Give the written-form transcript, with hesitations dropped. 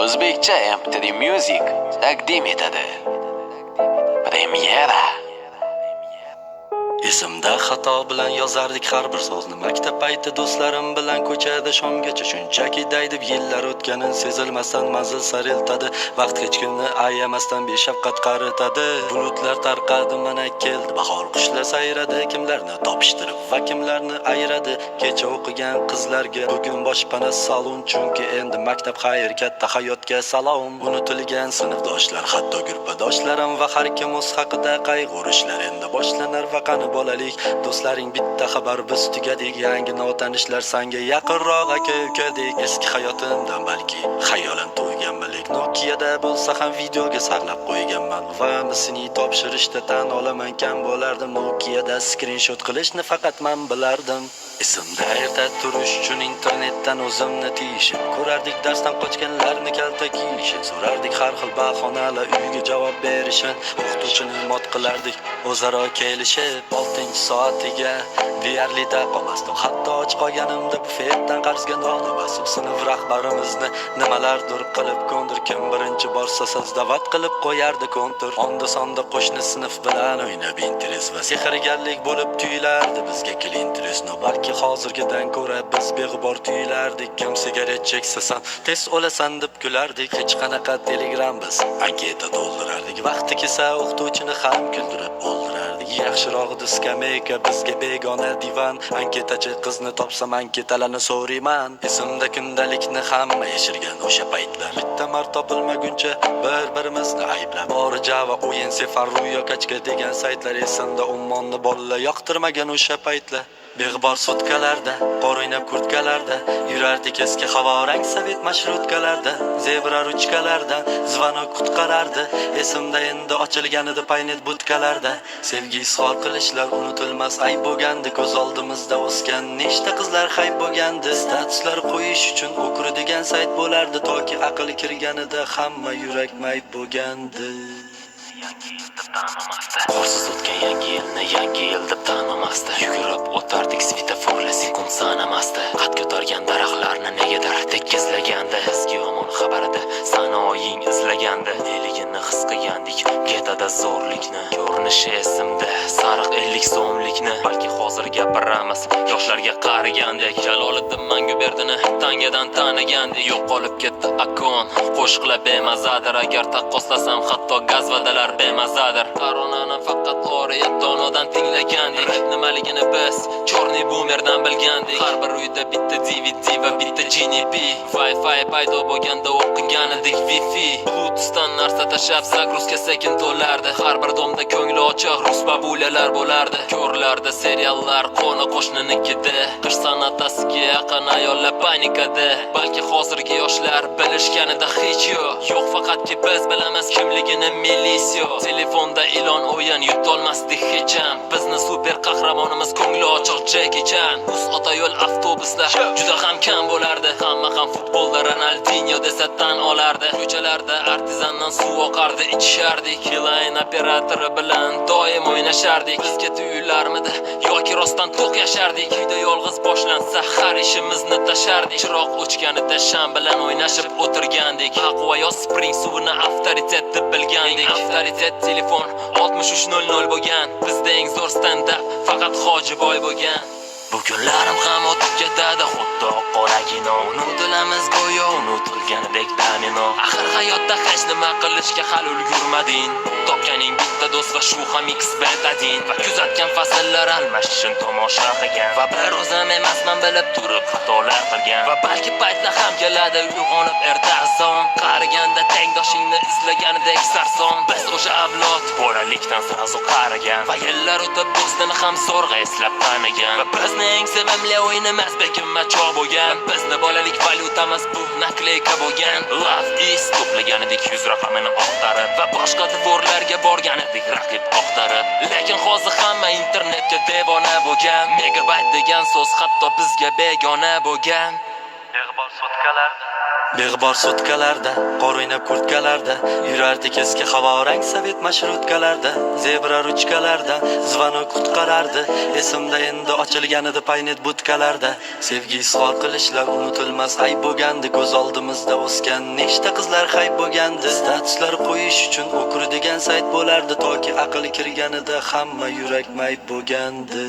O'zbekcha MTD Music taqdim etadi. Premyera. Esimda xato bilan yozardik har bir so'zni. Maktab payti do'stlarim bilan ko'chada shomgacha shunchaki daydib yillar o'tganin sezilmasdan manzil sari eltadi. Vaqt hech kunni ayamasdan beshafqat qaritadi. Bulutlar tarqadi, mana keldi bahor, qushlar sayradi, kimlarni topishtirib va kimlarni ayradi. Kecha o'qigan qizlarga bugun boshpana salon, chunki endi maktab xayr, katta hayotga salom. Unutilgan sinfdoshlar, hatto guruhdoshlarim va har kim o'z haqida qayg'urishlar endi boshlanar va qani bolalik do'stlaring bitta xabar biz tugadik. Yangi notanishlar sanga yaqinroq aka-ukadek. Eski hayotimdan balki xayolan to'yganmalik. Nokia'da bo'lsa ham videoga saqlab qo'yganman va misini topshirishda tan olaman kam bo'lardim. Nokia'da screenshot qilishni faqat men bilardim. Esimda erta turish uchun internetdan o'zimni tiyishib ko'rardik, darsdan qochganlarni kalta kiyishib, so'rardik har xil bahonalar uyga javob berishini, o'qituvchini mot qilardik o'zaro kelishib. 6-soatiga deyarli qolmasdim, hatto och qolganimda bufetdan qarzga non olmasdim. Sinf rahbarimizni nimalardir qilib ko'ndir, kim birinchi borsa da'vat qilib qo'yardi kontur. Onda sonda qo'shni sinf bilan o'ynab interes va sehrgarlik bo'lib tuyulardi bizga klinteres. Balki hozirgidan ko'ra biz beg'ubor tuyulardik. Kim sigaret cheksa san tez o'lasan deb kulardik. Hech qanaqa telegram biz anketa to'ldirardik. Vaqti kelsa o'qituvchini ham kuldirib o'ldirardik. Yaxshirog'i skameyka bizga begona divan. Anketachi qizni topsam anketalarni so'rayman. Esimda kundalikni hamma yashirgan o'sha paytlar. Bitta marta topilmaguncha bir-birimizni ayblab bori Java, o'yin, Sefaruyo, Kachka degan saytlar esimda. Ummonni bolalar yoqtirmagan o'sha paytlar. Beg'bor sutkalarda, qor o'ynab kurtkalarda yurardik eski havorang sovet mashrutkalarda. Zebra ruchkalardan zvanok qutqarardi. Esimda endi ochilgan edi paynet budkalarda. Sevgi izhor qilishlar unutilmas ayb bo'lgandi. Ko'z oldimizda o'sgan nechta qizlar hayb bo'lgandi. Statuslar qo'yish uchun o'kir degan sayt bo'lardi. Toki aql kirganida hamma yurak mayb bo'lgandi. Qorsiz o'tgan yangi yil deb tanimasdi. Yugurib o'tardik svetoforlar sekund sanamasdi. Qad ko'targan daraxtlarni negadir tekkizlagandi. Eski yomon xabarida sanoying izlagandi. Neligini his qilgandik getada zo'rlikni. Ko'rinishi esimda sariq 50 so'mlikni. Balki hozir gapiramiz yoshlarga qarigandek. Jaloliddin Manguberdini tangadan tanigandik. Yo'qolib ketdi akon, qo'shiqlar bemazadir. Agar taqqoslasam hatto gazvadalar bemazadir. Qaronani faqat oriyat donodan tinglagandik. Nimaligini biz chorniy boomerdan bilgandik. Har bir uyda bitta DVD va bitta GNP. Wi-Fi paydo bo'lganda o'qigan edik Wi-Fi. Bluetoothdan narsa tashab zagruzka sekin to'lardi. Har bir domda ko'ngli ochiq rus babulalar bo'lardi. Ko'rlarda seriallar qo'ni qo'shninikida. Qish san'atasiga yaqin ayollar panikada. Balki hozirgi yoshlar bilishganida hech yo'q. Yo'q, faqatki biz bilamiz kimligini milisyo. Telefonda ilon o'yin yutolmasdik hech ham. Bizni super qahramonimiz ko'ngli ochiq Jackie Chan. Uz ota yo'l avtobuslar juda ham kam bo'lardi. Hamma ham futbolda Ronaldinho desa tan olardi. Ko'chalarda artizandan suv oqardi, ichishardik. Line operatori bilan doim o'ynashardik. Bizga tuyularmidi yoki rostdan to'q yashardik. Uyda yolg'iz boshlansa har ishimizni tashardik. Chiroq o'chganida sham bilan o'ynashib o'tirgandik. Aqua yo Spring suvini avtoritet deb bilgandik. Avtoritet telefon 6300 bo'lgan. Bizda eng zo'r stand-up faqat Hojiboy bo'lgan. Bu kunlarim ham o'tib ketadi xuddi qoragino. Unutilamiz go'yo unutilganidek domino. Axir hayotda hech nima qilishga hali ulgurmading. Topganing bitta do'st va shu ham X betadin. Va kuzatgan fasllar almashishini tomosha qilgan. Va bir o'zim emasman bilib turib xatolar qilgan. Va balki paytlar ham keladi uyg'onib erta azon. Qariganda tengdoshingni izlaganidek sarson. Biz o'sha avlod bolalikdan sirazu qarigan. Va yillar o'tib do'stini ham zo'rg'a eslab tanigan. Va bizni eng sevimli o'yinimiz bekinma choq bo'lgan. Bizni bolalik valyutamiz bu nakleyka bo'lgan. Love is to'plaganidek 100 raqamini oqtarib va boshqa dvorlarga borganidek raqib oqtarib. Lekin hozir hamma internetga devona bo'lgan. Megabayt degan so'z hatto bizga begona bo'lgan. Beg'bor sutkalarda, qor o'ynab kurtkalarda, yurardik eski havorang sovet mashrutkalarda, zebra ruchkalarda, zvanok qutqarardi. Esimda endi ochilganida paynet butkalarda, sevgi izhor qilishlar unutilmas hayb bo'lgandi. Ko'z oldimizda o'sgan nechta qizlar hayb bo'lgandi. Statuslar qo'yish uchun o'kur degan sayt bo'lardi, toki aql kirganida hamma yurak mayb bo'lgandi.